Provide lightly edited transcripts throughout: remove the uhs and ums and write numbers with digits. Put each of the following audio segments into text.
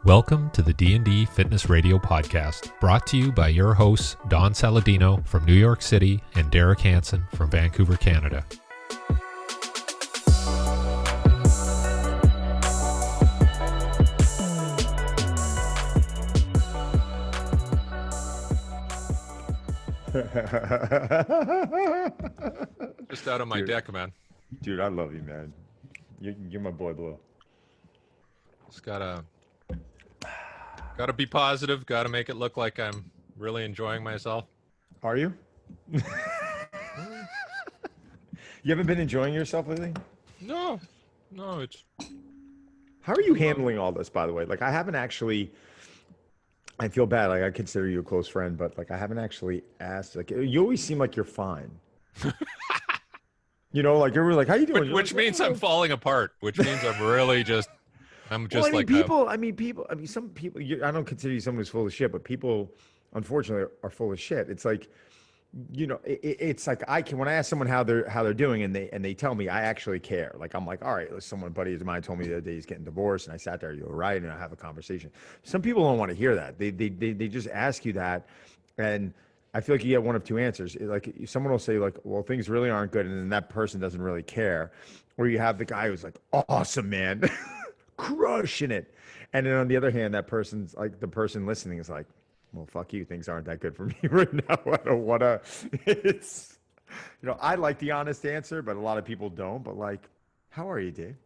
Welcome to the D&D Fitness Radio podcast, brought to you by your hosts, Don Saladino from New York City and Derek Hansen from Vancouver, Canada. Just out of my deck, man. Dude, I love you, man. You're my boy, Blue. Just gotta be positive. Gotta make it look like I'm really enjoying myself. Are you? You haven't been enjoying yourself lately? No, it's... How are you handling all this, by the way? Like, I haven't actually... I feel bad. Like, I consider you a close friend, but, like, I haven't actually asked. Like, you always seem like you're fine. You know, like, you're like, how you doing? Which like, means I'm falling apart. Which means I'm really just... I'm just some people, I don't consider you someone who's full of shit, but people, unfortunately, are full of shit. It's like, you know, it's like when I ask someone how they're doing and they tell me, I actually care. Like, I'm like, all right, a buddy of mine told me the other day he's getting divorced, and I sat there, you're right, and I have a conversation. Some people don't want to hear that. They just ask you that, and I feel like you get one of two answers. Like, someone will say, like, well, things really aren't good, and then that person doesn't really care. Or you have the guy who's like, awesome, man. Crushing it. And then on the other hand, that person's like, the person listening is like, well, fuck you, things aren't that good for me right now. I don't want to. It's, you know, I like the honest answer, but a lot of people don't. But, like, how are you, Dave?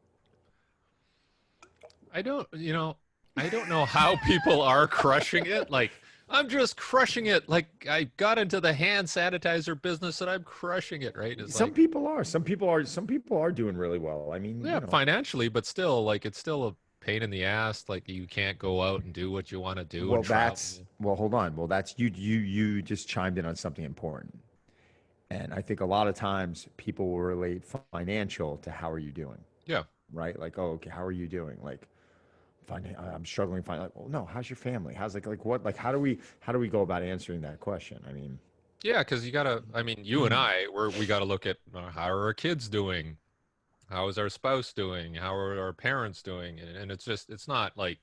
I don't know how people are crushing it. Like, I'm just crushing it. Like, I got into the hand sanitizer business and I'm crushing it, right? It's some people are doing really well. I mean, yeah, financially, but still, like, it's still a pain in the ass. Like, you can't go out and do what you want to do. Well, hold on. Well, that's you just chimed in on something important. And I think a lot of times people will relate financial to how are you doing? Yeah. Right? Like, oh, okay, how are you doing? Like, I'm struggling to find, like, well, no, how's your family? How's like what, like, how do we go about answering that question? I mean, yeah, because you and I, we got to look at how are our kids doing? How is our spouse doing? How are our parents doing? And it's not like,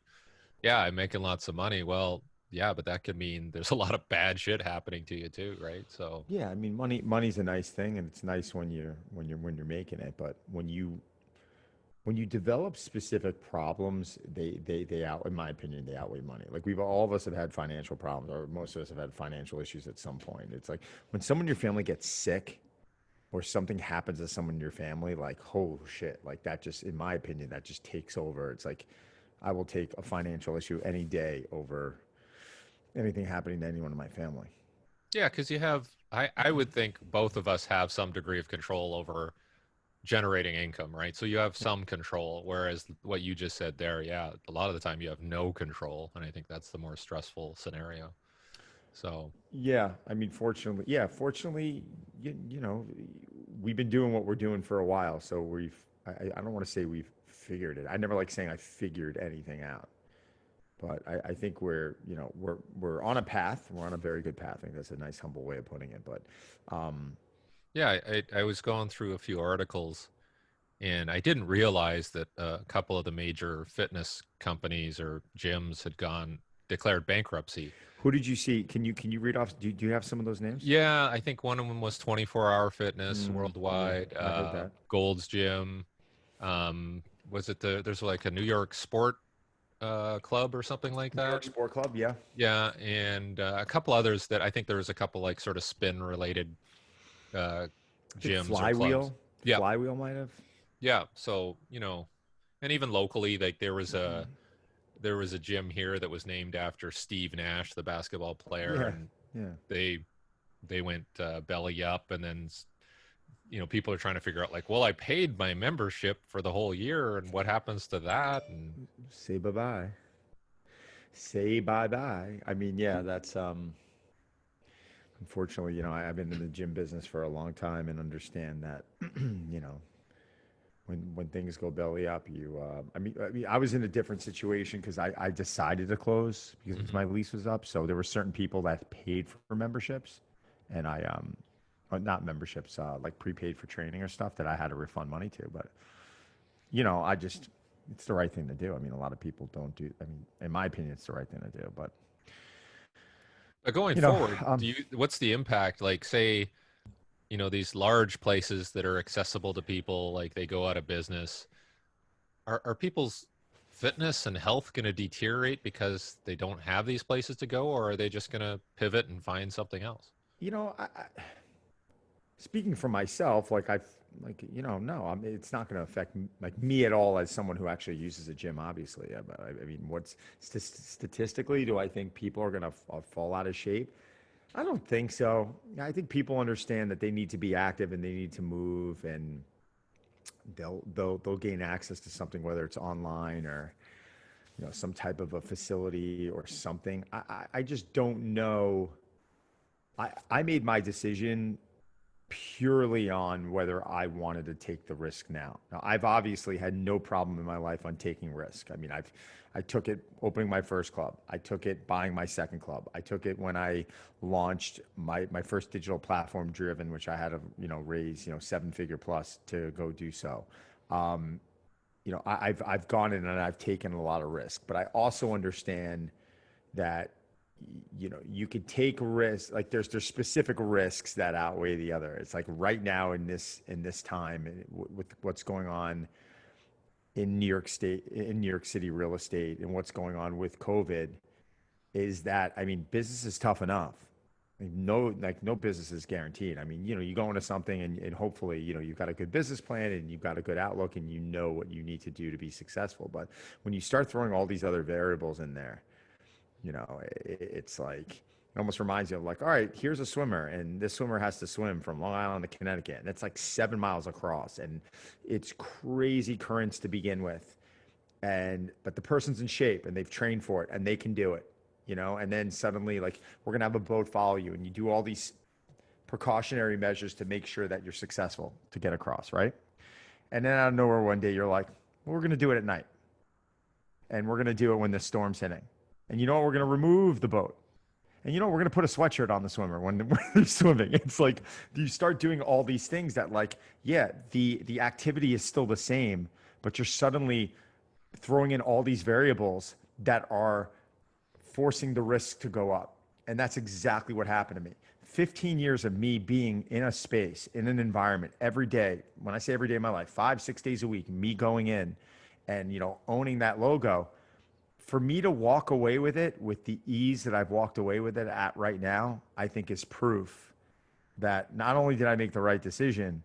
yeah, I'm making lots of money. Well, yeah, but that could mean there's a lot of bad shit happening to you too, right? So yeah, I mean, money's a nice thing, and it's nice when you're making it, but when you develop specific problems, they out, in my opinion, they outweigh money. Like, all of us have had financial problems, or most of us have had financial issues at some point. It's like when someone in your family gets sick or something happens to someone in your family, like, oh shit, like, that just, in my opinion, that just takes over. It's like, I will take a financial issue any day over anything happening to anyone in my family. yeah, because I would think both of us have some degree of control over generating income, right? So you have some control, whereas what you just said there, yeah, a lot of the time you have no control, and I think that's the more stressful scenario. So yeah, I mean, fortunately, you know, we've been doing what we're doing for a while, so I don't want to say we've figured it. I never like saying I figured anything out, but I think we're on a path. We're on a very good path. I think that's a nice, humble way of putting it. But yeah, I was going through a few articles, and I didn't realize that a couple of the major fitness companies or gyms had declared bankruptcy. who did you see? Can you read off? Do you have some of those names? Yeah, I think one of them was 24 Hour Fitness Worldwide, I heard that. Gold's Gym. Was it there's like a New York Sport Club or something like that? New York Sport Club, yeah. Yeah, and a couple others that I think there was a couple like sort of spin related gyms Flywheel. or clubs. Yeah. Flywheel might have. Yeah, so, and even locally, like there was a gym here that was named after Steve Nash, the basketball player, Yeah. and they went belly up, and then people are trying to figure out, like, well, I paid my membership for the whole year, and what happens to that? And say bye-bye. I mean, yeah, that's unfortunately, I've been in the gym business for a long time and understand that, when things go belly up, I was in a different situation because I decided to close because my lease was up. So there were certain people that paid for memberships, and not memberships, like prepaid for training or stuff that I had to refund money to. But, I just, it's the right thing to do. I mean, a lot of people don't do. I mean, in my opinion, it's the right thing to do. But But going you know, forward, what's the impact? Like, say, these large places that are accessible to people, like they go out of business, are people's fitness and health going to deteriorate because they don't have these places to go, or are they just going to pivot and find something else? you know, speaking for myself, like no, I mean, it's not going to affect like me at all as someone who actually uses a gym. Obviously, I mean, what's statistically, do I think people are going to fall out of shape? I don't think so. I think people understand that they need to be active and they need to move, and they'll gain access to something, whether it's online or some type of a facility or something. I just don't know. I made my decision purely on whether I wanted to take the risk now. Now, I've obviously had no problem in my life on taking risk. I mean, I took it opening my first club. I took it buying my second club. I took it when I launched my first digital platform, Driven, which I had to raise 7-figure plus to go do so. Um, I've gone in and I've taken a lot of risk, but I also understand that you could take risks. Like there's specific risks that outweigh the other. It's like right now in this time with what's going on in New York City real estate, and what's going on with COVID, is that, I mean, business is tough enough. No business is guaranteed. I mean, you go into something and hopefully, you've got a good business plan and you've got a good outlook and you know what you need to do to be successful. But when you start throwing all these other variables in there, it's like, it almost reminds you of like, all right, here's a swimmer, and this swimmer has to swim from Long Island to Connecticut, and it's like 7 miles across, and it's crazy currents to begin with. But the person's in shape and they've trained for it and they can do it, and then suddenly, like, we're gonna have a boat follow you, and you do all these precautionary measures to make sure that you're successful to get across, right? And then out of nowhere one day you're like, well, we're gonna do it at night, and we're gonna do it when the storm's hitting. And you know what? We're gonna remove the boat. And we're going to put a sweatshirt on the swimmer when they're swimming. It's like you start doing all these things that, like, yeah, the activity is still the same, but you're suddenly throwing in all these variables that are forcing the risk to go up. And that's exactly what happened to me. 15 years of me being in a space, in an environment every day. When I say every day of my life, 5-6 days a week, me going in and, owning that logo. For me to walk away with it with the ease that I've walked away with it at right now, I think is proof that not only did I make the right decision,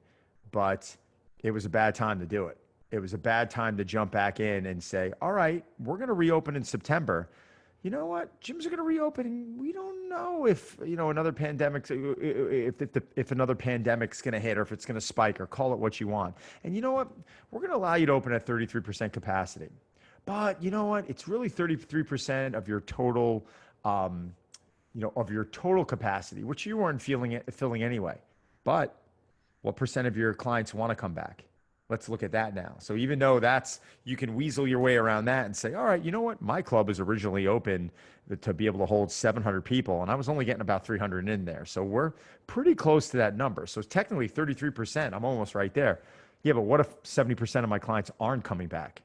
but it was a bad time to do it. It was a bad time to jump back in and say, all right, we're going to reopen in September. You know what? Gyms are going to reopen, and we don't know if, another pandemic, if another pandemic's going to hit, or if it's going to spike, or call it what you want. And you know what? We're going to allow you to open at 33% capacity. But you know what? It's really 33% of your total, of your total capacity, which you weren't filling anyway. But what percent of your clients want to come back? Let's look at that now. So even though you can weasel your way around that and say, all right, you know what? My club is originally open to be able to hold 700 people, and I was only getting about 300 in there. So we're pretty close to that number. So it's technically 33%. I'm almost right there. Yeah, but what if 70% of my clients aren't coming back?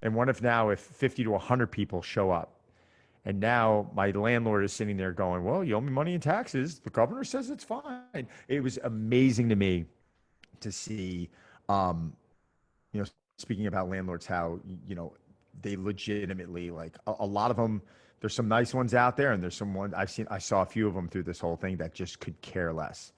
And what if now, if 50 to 100 people show up, and now my landlord is sitting there going, well, you owe me money in taxes. The governor says it's fine. It was amazing to me to see, um, speaking about landlords, how, they legitimately, like, a lot of them, there's some nice ones out there, and there's some ones I saw a few of them through this whole thing that just could care less.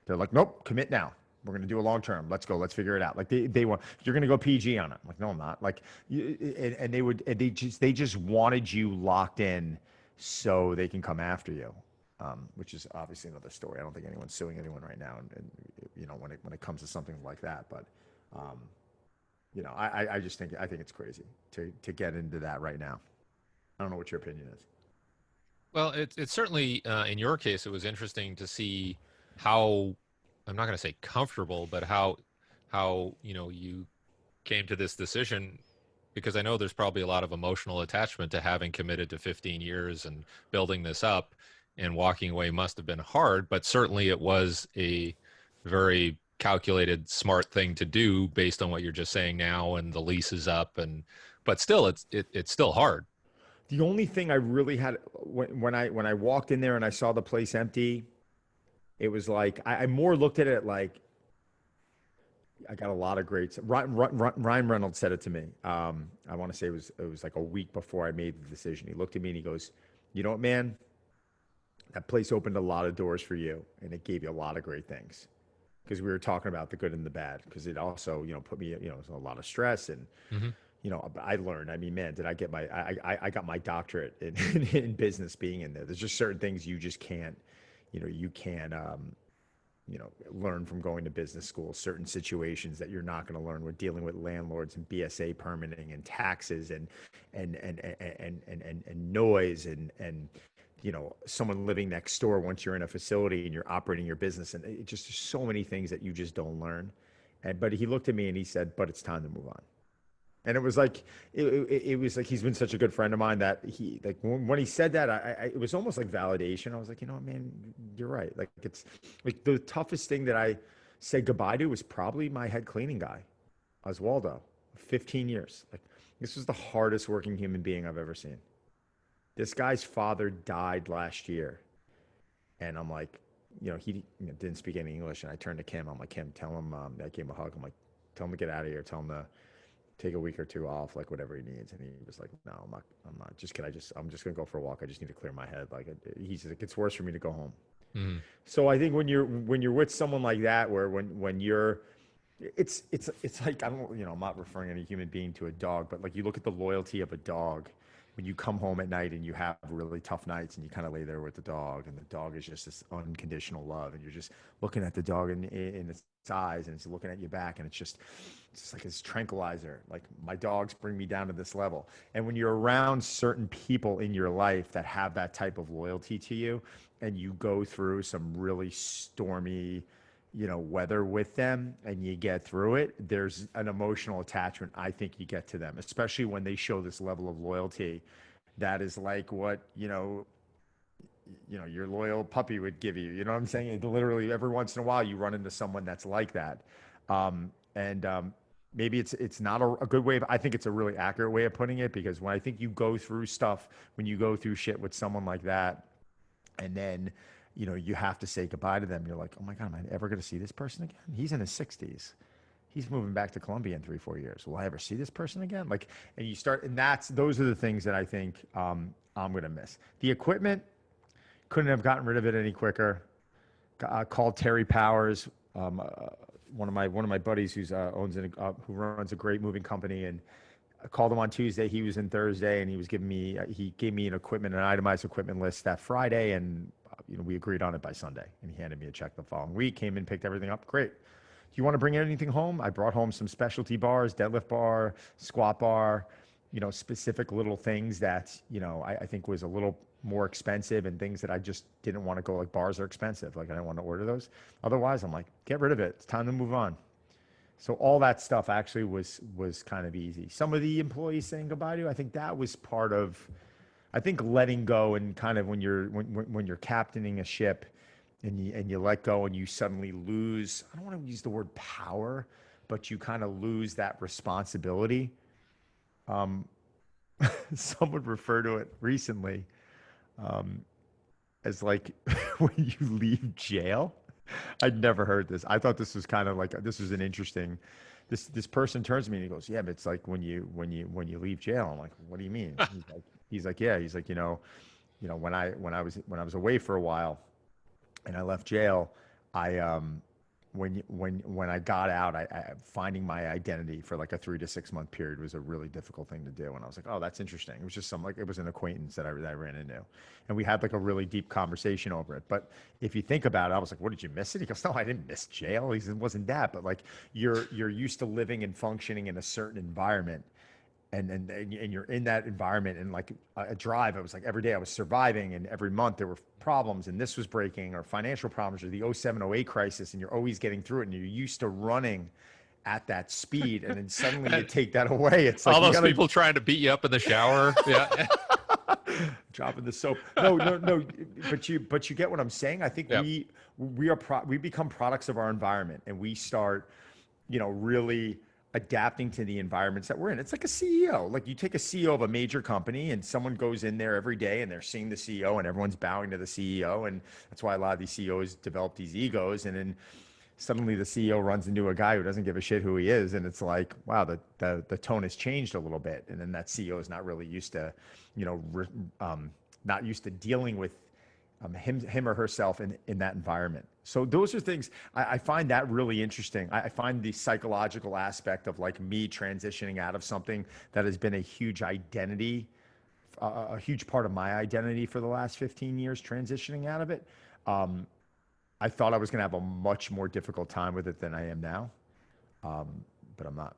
They're like, nope, commit now. We're going to do a long term. Let's go. Let's figure it out. Like they want, you're going to go PG on it. I'm like, no, I'm not. Like, and they just wanted you locked in so they can come after you, which is obviously another story. I don't think anyone's suing anyone right now, and when it comes to something like that. But I just think it's crazy to get into that right now. I don't know what your opinion is. Well, it's certainly in your case, it was interesting to see how, I'm not going to say comfortable, but how you came to this decision, because I know there's probably a lot of emotional attachment to having committed to 15 years and building this up, and walking away must have been hard, but certainly it was a very calculated, smart thing to do based on what you're just saying now, and the lease is up, and but still, it's still hard. The only thing I really had when I walked in there and I saw the place empty, it was like I more looked at it like I got a lot of greats. Ryan Reynolds said it to me. I want to say it was like a week before I made the decision. He looked at me and he goes, "You know what, man? That place opened a lot of doors for you, and it gave you a lot of great things." Because we were talking about the good and the bad. Because it also, put me, it was a lot of stress, and Mm-hmm. I learned. I mean, man, did I get my? I got my doctorate in business being in there. There's just certain things you just can't, you can't. Learn from going to business school, certain situations that you're not going to learn with dealing with landlords and BSA permitting and taxes and noise and someone living next door once you're in a facility and you're operating your business, and it just there's so many things that you just don't learn. But he looked at me and he said, "But it's time to move on." And it was like it was like he's been such a good friend of mine that he like when he said that it was almost like validation. I was like, you know what, man, you're right. Like it's like the toughest thing that I said goodbye to was probably my head cleaning guy, Oswaldo, 15 years. Like this was the hardest working human being I've ever seen. This guy's father died last year, and I'm like, he didn't speak any English, and I turned to Kim. I'm like, Kim, tell him. I gave him a hug. I'm like, tell him to get out of here. Tell him to take a week or two off, like whatever he needs. And he was like, no, I'm not. I'm just going to go for a walk. I just need to clear my head. Like he's like, it's worse for me to go home. Mm-hmm. So I think when you're with someone like that, where when you're, it's like, I don't, I'm not referring any human being to a dog, but like you look at the loyalty of a dog when you come home at night and you have really tough nights and you kind of lay there with the dog and the dog is just this unconditional love and you're just looking at the dog in its eyes and it's looking at you back and it's just like this tranquilizer. Like my dogs bring me down to this level. And when you're around certain people in your life that have that type of loyalty to you and you go through some really stormy, weather with them and you get through it, there's an emotional attachment I think you get to them, especially when they show this level of loyalty that is like what, your loyal puppy would give you. You know what I'm saying? Literally every once in a while you run into someone that's like that. And maybe it's not a good way, but I think it's a really accurate way of putting it because when I think you go through stuff, when you go through shit with someone like that, and then you have to say goodbye to them. You're like, oh my God, am I ever going to see this person again? He's in his 60s. He's moving back to Colombia in 3-4 years. Will I ever see this person again? Like, and you start, and those are the things that I think I'm going to miss. The equipment, couldn't have gotten rid of it any quicker. Called Terry Powers, one of my buddies who runs a great moving company, and I called him on Tuesday. He was in Thursday, and he gave me an itemized equipment list that Friday, and we agreed on it by Sunday. And he handed me a check the following week. Came in, picked everything up. Great. Do you want to bring anything home? I brought home some specialty bars, deadlift bar, squat bar, specific little things that I think was a little more expensive and things that I just didn't want to go. Like bars are expensive. Like I didn't want to order those. Otherwise, I'm like, get rid of it. It's time to move on. So all that stuff actually was kind of easy. Some of the employees saying goodbye to, I think that was part of, I think letting go and kind of when you're captaining a ship and you let go and you suddenly lose, I don't want to use the word power, but you kind of lose that responsibility. Someone referred to it recently as like when you leave jail. I'd never heard this. I thought this was kind of like this was an interesting. This person turns to me and he goes, "Yeah, but it's like when you leave jail." I'm like, "What do you mean?" He's like, "Yeah." He's like, when I was away for a while, and I left jail, I when I got out, I finding my identity for like a 3 to 6 month period was a really difficult thing to do. And I was like, oh, that's interesting. It was just it was an acquaintance that I ran into, and we had like a really deep conversation over it. But if you think about it, I was like, what, did you miss it? He goes, no, I didn't miss jail. He said, it wasn't that, but like you're used to living and functioning in a certain environment. And you're in that environment and like a drive, it was like every day I was surviving and every month there were problems and this was breaking or financial problems or the 07-08 crisis, and you're always getting through it and you're used to running at that speed, and then suddenly you take that away. It's like all those people trying to beat you up in the shower. Yeah. Dropping the soap. No, no, no. But you get what I'm saying. I think Yeah. we become products of our environment, and we start, really adapting to the environments that we're in. It's like a CEO. Like you take a CEO of a major company, and someone goes in there every day, and they're seeing the CEO, and everyone's bowing to the CEO, and that's why a lot of these CEOs develop these egos, and then suddenly the CEO runs into a guy who doesn't give a shit who he is, and it's like, wow, the tone has changed a little bit, and then that CEO is not really used to, you know, not used to dealing with him or herself in that environment. So those are things I find that really interesting. I find the psychological aspect of like me transitioning out of something that has been a huge identity, a huge part of my identity for the last 15 years, transitioning out of it. Um, I thought I was going to have a much more difficult time with it than I am now, but I'm not.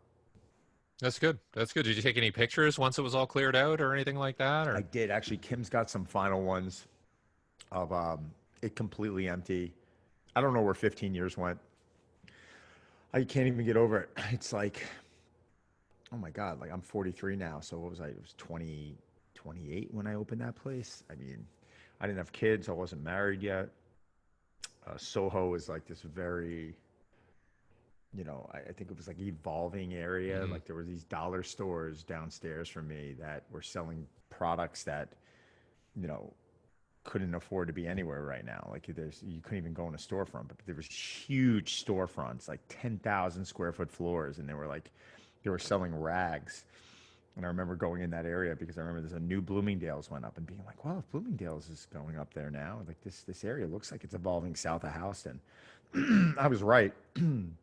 That's good. That's good. Did you take any pictures once it was all cleared out or anything like that? I Or did actually. Kim's got some final ones of it completely empty. I don't know where 15 years went. I can't even get over it. It's like, oh my God, like I'm 43 now. So what was I? It was 28 when I opened that place. I mean, I didn't have kids. I wasn't married yet. Soho is like this very, I think it was like evolving area. Mhm. Like there were these dollar stores downstairs from me that were selling products that, you know, couldn't afford to be anywhere right now. Like you couldn't even go in a storefront, but there was huge storefronts, like 10,000 square foot floors. And they were selling rags. And I remember going in that area because I remember there's a new Bloomingdale's went up and being like, well, if Bloomingdale's is going up there now, like this area looks like it's evolving south of Houston. I was right. One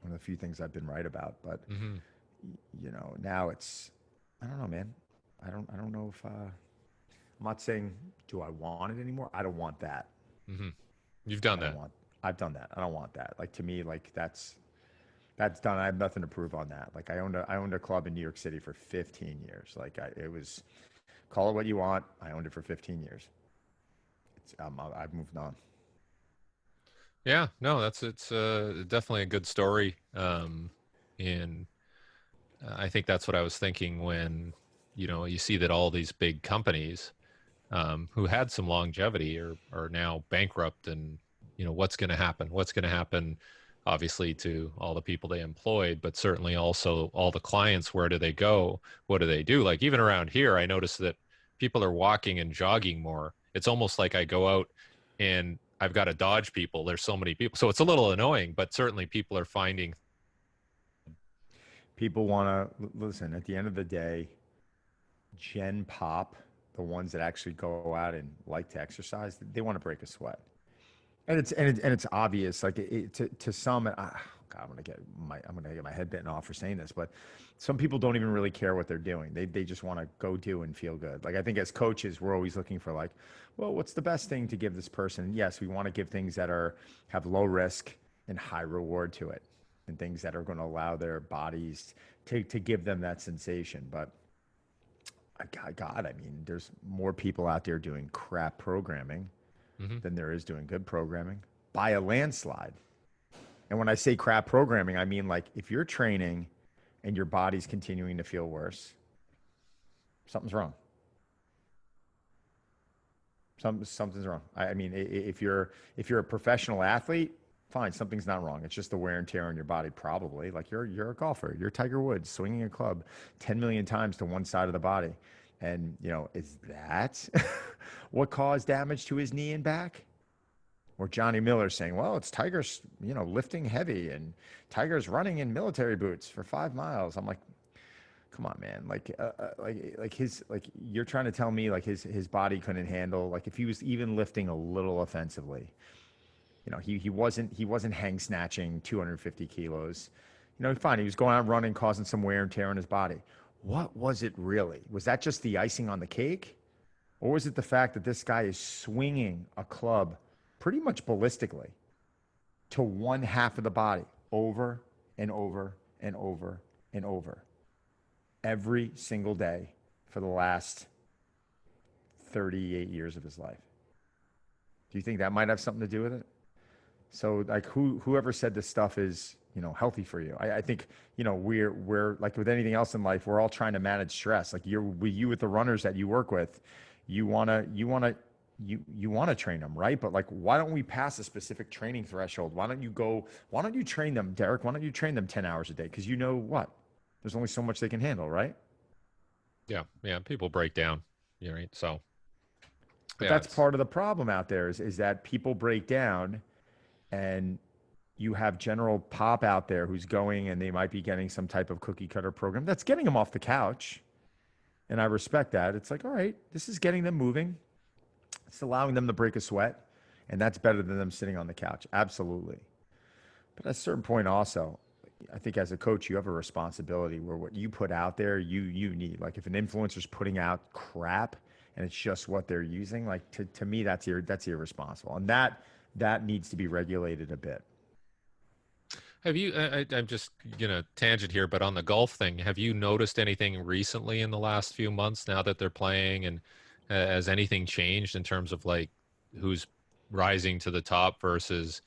of the few things I've been right about, but Mhm. now it's, I don't know, man. I don't know if, I'm not saying, do I want it anymore? I don't want that. Mhm. You've done I don't that. want, I've done that. I don't want that. Like to me, like that's done. I have nothing to prove on that. Like I owned a club in New York City for 15 years. Like it was, call it what you want. I owned it for 15 years. I've moved on. Yeah, no, it's definitely a good story. And I think that's what I was thinking when, you see that all these big companies who had some longevity are now bankrupt, and what's going to happen? What's going to happen? Obviously, to all the people they employed, but certainly also all the clients. Where do they go? What do they do? Like even around here, I noticed that people are walking and jogging more. It's almost like I go out and I've got to dodge people. There's so many people, so it's a little annoying. But certainly, people are finding. People want to listen. At the end of the day, Gen Pop, the ones that actually go out and like to exercise, they want to break a sweat. And it's obvious, like to some. God, I'm gonna get my head bitten off for saying this, but some people don't even really care what they're doing. They just want to go do and feel good. Like I think as coaches, we're always looking for like, well, what's the best thing to give this person? Yes, we want to give things that have low risk and high reward to it, and things that are going to allow their bodies to give them that sensation. But God, I mean, there's more people out there doing crap programming Mhm. than there is doing good programming by a landslide. And when I say crap programming, I mean like if you're training and your body's continuing to feel worse, something's wrong. Something's wrong. I mean, if you're a professional athlete, fine, something's not wrong. It's just the wear and tear on your body, probably. Like you're a golfer, you're Tiger Woods swinging a club 10 million times to one side of the body, and is that what caused damage to his knee and back? Or Johnny Miller saying, well, it's Tiger's, lifting heavy and Tiger's running in military boots for 5 miles. I'm like, come on, man. Like you're trying to tell me like his body couldn't handle, like if he was even lifting a little offensively, he wasn't hang snatching 250 kilos. Fine. He was going out running, causing some wear and tear on his body. What was it really? Was that just the icing on the cake? Or was it the fact that this guy is swinging a club pretty much ballistically to one half of the body over and over and over and over every single day for the last 38 years of his life? Do you think that might have something to do with it? So like whoever said this stuff is, healthy for you. I think, we're like with anything else in life, we're all trying to manage stress. Like you with the runners that you work with, you want to train them, right? But like, why don't we pass a specific training threshold? Why don't you train them, Derek? Why don't you train them 10 hours a day? Because you know what? There's only so much they can handle, right? Yeah, yeah. People break down, right? So But yeah, that's it's part of the problem out there is that people break down, and you have General Pop out there who's going, and they might be getting some type of cookie cutter program that's getting them off the couch. And I respect that. It's like, all right, this is getting them moving. It's allowing them to break a sweat. And that's better than them sitting on the couch. Absolutely. But at a certain point also, I think as a coach, you have a responsibility where what you put out there, you need. Like if an influencer's putting out crap and it's just what they're using, like to me, that's irresponsible. And that needs to be regulated a bit. Have you? I'm just gonna tangent here, but on the golf thing, have you noticed anything recently in the last few months now that they're playing, and has anything changed in terms of like who's rising to the top versus,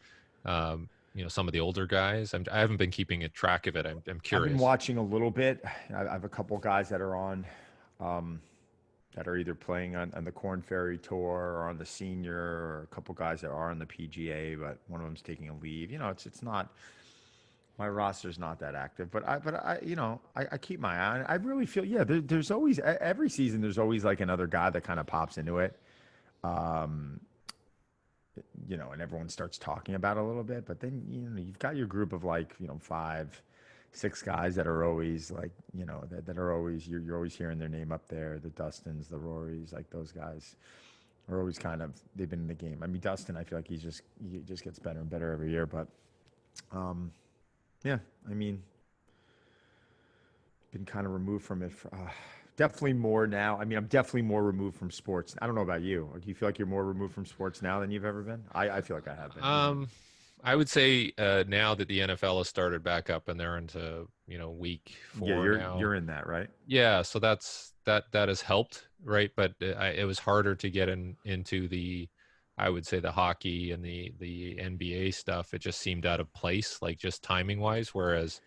some of the older guys? I haven't been keeping a track of it. I'm I've been curious. watching a little bit. I have a couple guys that are on, um, that are either playing on the Corn Ferry Tour or on the Senior, or a couple guys that are on the PGA, but one of them's taking a leave. It's not, my roster's not that active, but I keep my eye on it. I really feel, yeah, there's always every season there's always like another guy that kind of pops into it. Um, and everyone starts talking about it a little bit, but then you've got your group of like, five, six guys that are always like, that are always, you're always hearing their name up there. The Dustins, the Rorys, like those guys are always kind of, they've been in the game. I mean, Dustin, I feel like he just gets better and better every year, but um, yeah, I mean, been kind of removed from it. Definitely more now. I mean, I'm definitely more removed from sports. I don't know about you. Do you feel like you're more removed from sports now than you've ever been? I feel like I have been. Um, I would say now that the NFL has started back up and they're into week Yeah, 4 you're now. in that, right? Yeah, so that has helped, right? But it was harder to get into the, I would say, the hockey and the NBA stuff. It just seemed out of place, like just timing wise. Whereas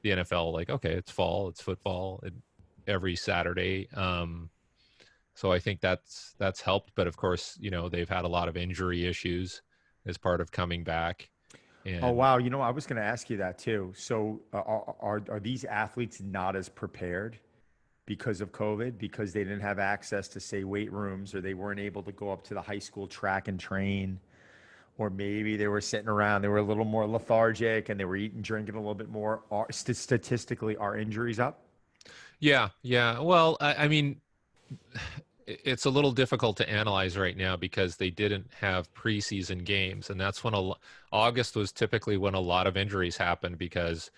the NFL, like, okay, it's fall, it's football, every Saturday. So I think that's helped. But of course, they've had a lot of injury issues as part of coming back, Oh and wow, I was going to ask you that too. So are these athletes not as prepared because of COVID, because they didn't have access to, say, weight rooms, or they weren't able to go up to the high school track and train, or maybe they were sitting around, they were a little more lethargic, and they were eating, drinking a little bit more? Statistically, are injuries up? yeah, yeah. Well, I mean, it's a little difficult to analyze right now because they didn't have preseason games, and that's when August was typically when a lot of injuries happened because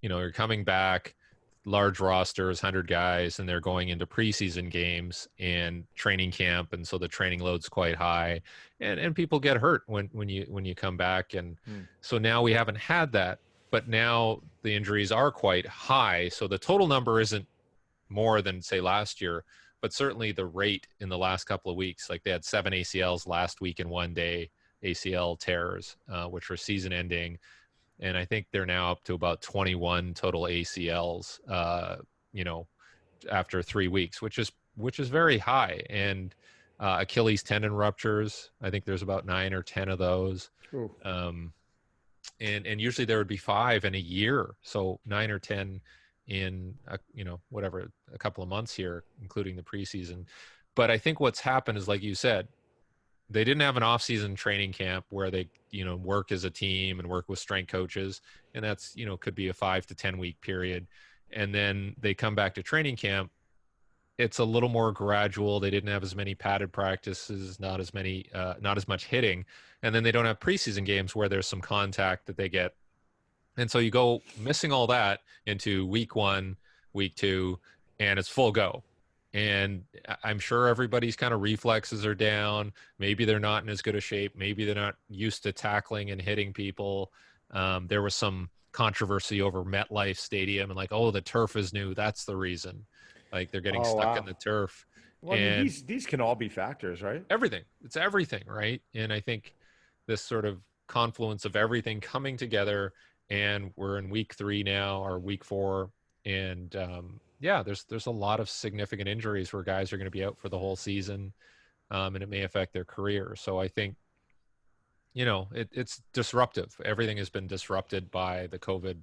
you're coming back, large rosters, 100 guys, and they're going into preseason games and training camp, and so the training load's quite high, and people get hurt when you come back, and Hmm. so now we haven't had that, but now the injuries are quite high, so the total number isn't more than say last year, but certainly the rate in the last couple of weeks, like they had 7 ACLs last week in one day, ACL tears, which were season ending, and I think they're now up to about 21 total ACLs, you know, after 3 weeks, which is very high. And Achilles tendon ruptures, I think there's about 9 or 10 of those. Ooh. Um, and usually there would be 5 in a year, so 9 or 10 in whatever, a couple of months here, including the preseason. But I think what's happened is, like you said, they didn't have an off-season training camp where they work as a team and work with strength coaches, and that's could be a 5 to 10 week period, and then they come back to training camp. It's a little more gradual. They didn't have as many padded practices, not as much hitting, and then they don't have preseason games where there's some contact that they get, and so you go missing all that into week 1, week 2, and it's full go. And I'm sure everybody's kind of reflexes are down. Maybe they're not in as good a shape. Maybe they're not used to tackling and hitting people. There was some controversy over MetLife Stadium and like, oh, the turf is new. That's the reason. Like they're getting Oh stuck in wow. the turf Well, I mean, and these can all be factors, right? everything. It's everything, right? And I think this sort of confluence of everything coming together, and we're in week 3 now or week 4, and yeah, there's a lot of significant injuries where guys are going to be out for the whole season, and it may affect their career. So I think, it's disruptive. Everything has been disrupted by the COVID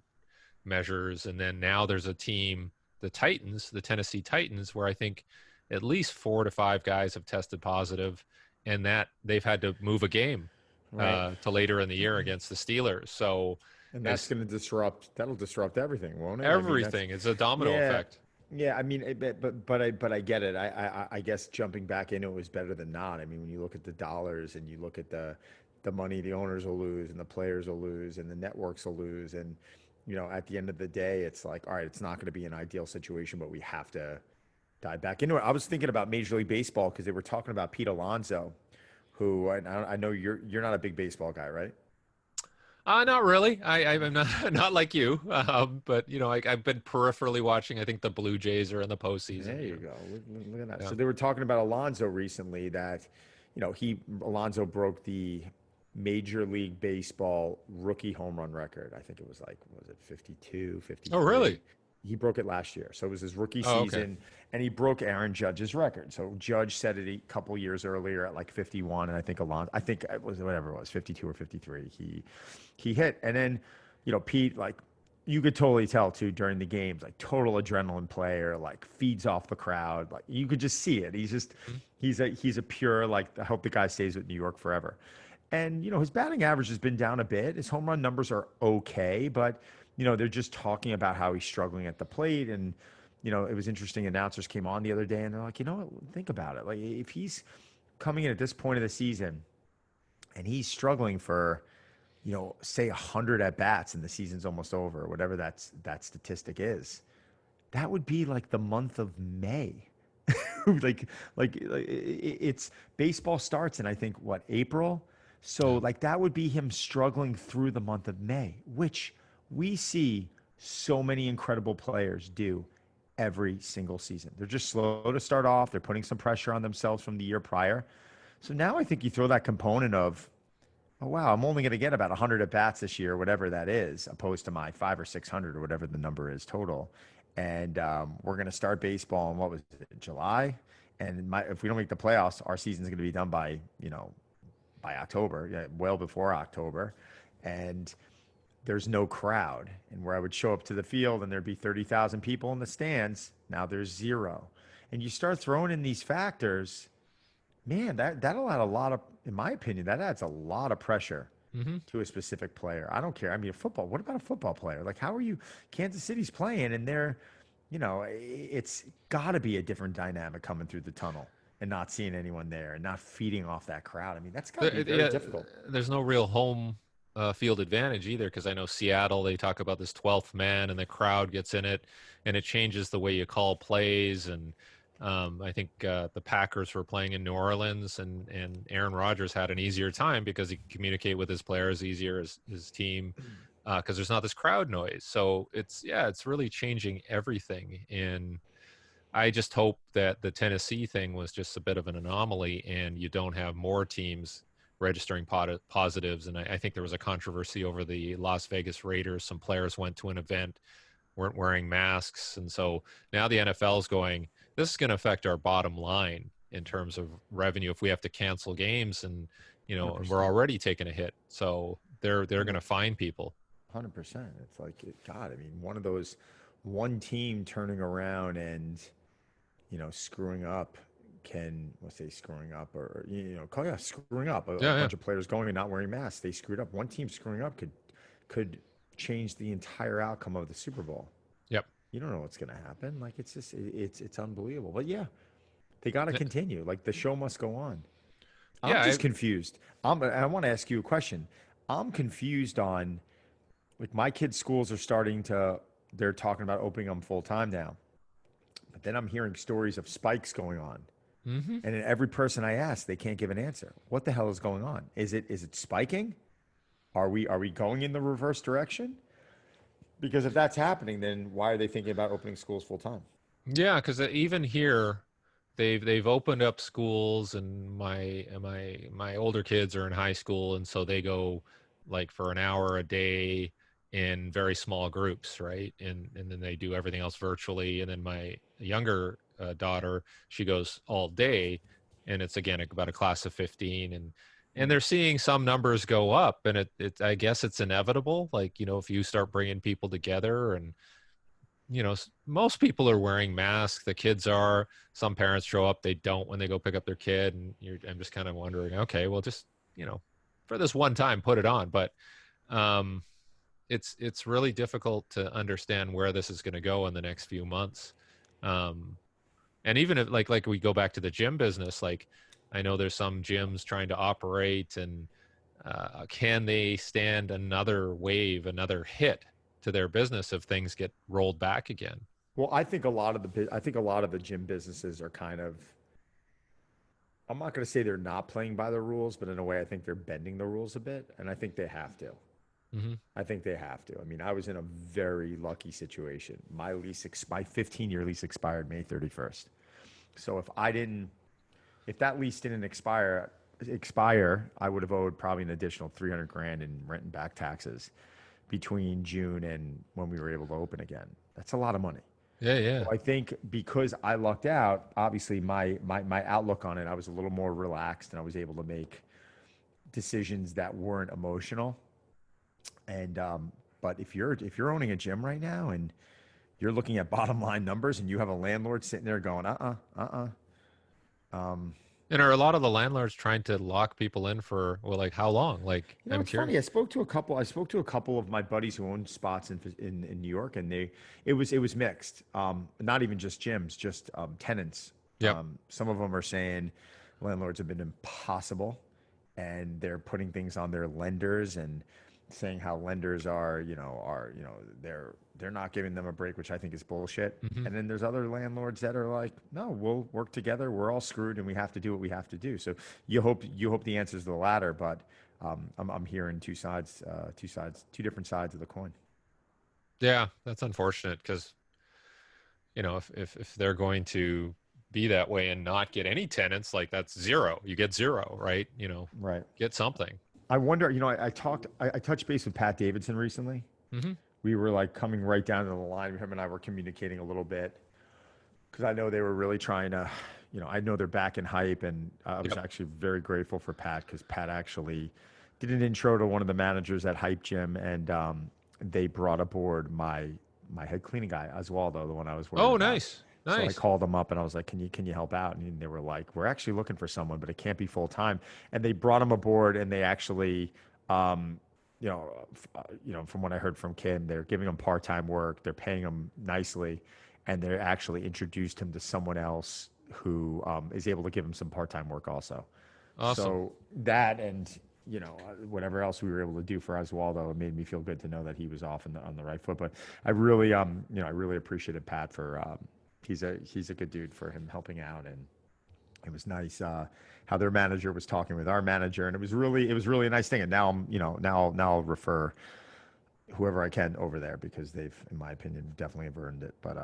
measures, and then now there's a team, the Titans, the Tennessee Titans, where I think at least 4 to 5 guys have tested positive, and that they've had to move a game Right. to later in the year against the Steelers. So And that's it's going to that'll disrupt everything, won't it? I mean, that's, everything. It's a domino yeah. effect. Yeah, I mean, but I get it. I guess jumping back into it was better than not. I mean, when you look at the dollars and you look at the money the owners will lose and the players will lose and the networks will lose, and at the end of the day, it's like, all right, it's not going to be an ideal situation, but we have to dive back into it. I was thinking about Major League Baseball because they were talking about Pete Alonso, who I know you're not a big baseball guy, right? Not really. I'm not not like you, but I've been peripherally watching. I think the Blue Jays are in the postseason. There you go. Look at that. Yeah. So they were talking about Alonso recently that, Alonso broke the Major League Baseball rookie home run record. I think it was like, was it 52, Oh, 53? really? He broke it last year. So it was his rookie Oh, okay. season, and he broke Aaron Judge's record. So Judge set it a couple years earlier at like 51, and I think it was whatever it was, 52 or 53. He hit. And then, Pete, like, you could totally tell too during the games, like total adrenaline player, like feeds off the crowd. Like you could just see it. Mhm. He's a pure, like, I hope the guy stays with New York forever. And his batting average has been down a bit. His home run numbers are okay, but they're just talking about how he's struggling at the plate. And it was interesting. Announcers came on the other day and they're like, what? Think about it. Like if he's coming in at this point of the season and he's struggling for say 100 at bats and the season's almost over, or whatever that statistic is, that would be like the month of May. It's baseball starts in, I think, what, April? So Yeah. like that would be him struggling through the month of May, which we see so many incredible players do every single season. They're just slow to start off. They're putting some pressure on themselves from the year prior. So now I think you throw that component of, oh wow, I'm only going to get about 100 at bats this year, whatever that is, opposed to my 500 or 600 or whatever the number is total. And we're going to start baseball in, what was it, July? And if we don't make the playoffs, our season's going to be done by by October, yeah, well before October, and there's no crowd. And where I would show up to the field and there'd be 30,000 people in the stands, now there's zero. And you start throwing in these factors, man, that'll add a lot of, in my opinion, that adds a lot of pressure Hmm. to a specific player. I don't care. I mean, football. What about a football player? Like, how are you? Kansas City's playing, and it's got to be a different dynamic coming through the tunnel and not seeing anyone there and not feeding off that crowd. I mean, that's got to be very Yeah, difficult. there's no real home field advantage either, because I know Seattle, they talk about this 12th man and the crowd gets in it and it changes the way you call plays. And I think the Packers were playing in New Orleans, and Aaron Rodgers had an easier time because he could communicate with his players easier, as his team, because there's not this crowd noise. So it's really changing everything. And I just hope that the Tennessee thing was just a bit of an anomaly and you don't have more teams registering positives. And I think there was a controversy over the Las Vegas Raiders. Some players went to an event, weren't wearing masks. And so now the NFL is going, this is going to affect our bottom line in terms of revenue if we have to cancel games. And, and we're 100%. already taking a hit. So they're going to fine people. 100%. It's like, God, I mean, one of those, one team turning around and screwing up can, let's say screwing up, or yeah, screwing up a Yeah. Yeah. bunch of players going and not wearing masks. They screwed up. One team screwing up could change the entire outcome of the Super Bowl. Yep. You don't know what's going to happen. Like it's just it's unbelievable. But yeah, they got to continue. Like the show must go on. I'm Yeah. just confused. I want to ask you a question. I'm confused on, like, my kids' schools are starting to, they're talking about opening them full time now. But then I'm hearing stories of spikes going on. Hmm. And then every person I ask, they can't give an answer. What the hell is going on? Is it spiking? Are we going in the reverse direction? Because if that's happening, then why are they thinking about opening schools full time? Yeah, because even here, they've opened up schools, and my older kids are in high school, and so they go like for an hour a day, in very small groups, right? And then they do everything else virtually. And then my younger daughter, she goes all day, and it's again about a class of 15, and Mm. they're seeing some numbers go up, and it I guess it's inevitable. Like, if you start bringing people together, and most people are wearing masks. The kids are. Some parents show up, they don't when they go pick up their kid, and I'm just kind of wondering, okay, well, just for this one time, put it on. But um, it's really difficult to understand where this is going to go in the next few months. Um, and even if like we go back to the gym business, like I know there's some gyms trying to operate, and can they stand another wave, another hit to their business if things get rolled back again? Well, I think a lot of the gym businesses are kind of, I'm not going to say they're not playing by the rules, but in a way, I think they're bending the rules a bit, and I think they have to. Hmm. I think they have to. I mean, I was in a very lucky situation. My 15-year lease expired May 31st. So if that lease didn't expire, I would have owed probably an additional 300 grand in rent and back taxes between June and when we were able to open again. That's a lot of money. Yeah, So yeah. I think because I lucked out, obviously my outlook on it, I was a little more relaxed and I was able to make decisions that weren't emotional. And but if you're owning a gym right now and you're looking at bottom line numbers and you have a landlord sitting there going, And are a lot of the landlords trying to lock people in for, well, like how long? Like, you know, I'm it's funny. curious. I spoke to a couple of my buddies who own spots in New York, and it was mixed. Not even just gyms, just tenants. Yep. Some of them are saying landlords have been impossible, and they're putting things on their lenders and saying how lenders they're not giving them a break, which I think is bullshit. Hmm. And then there's other landlords that are like, no, we'll work together. We're all screwed, and we have to do what we have to do. So you hope the answer is the latter, but I'm hearing two different sides of the coin. Yeah, that's unfortunate because if they're going to be that way and not get any tenants, like that's zero. You get zero, right? Right. Get something. I wonder. I touched base with Pat Davidson recently. Hmm. We were like coming right down to the line. Him and I were communicating a little bit because I know they were really trying to. I know they're back in hype, and I was Yep. actually very grateful for Pat because Pat actually did an intro to one of the managers at Hype Gym, and they brought aboard my head cleaning guy, Oswaldo, the one I was worried Oh, about. nice, So I nice. called them up and I was like, "Can you help out?" And they were like, "We're actually looking for someone, but it can't be full time." And they brought him aboard, and they actually, um, from what I heard from Kim, they're giving him part time work. They're paying him nicely, and they actually introduced him to someone else who is able to give him some part time work also. Awesome. So that and whatever else we were able to do for Oswaldo, it made me feel good to know that he was off on the right foot. But I really appreciated Pat for he's a good dude for him helping out, and it was nice how their manager was talking with our manager, and it was really a nice thing. And now now I'll refer whoever I can over there because they've, in my opinion, definitely have earned it. But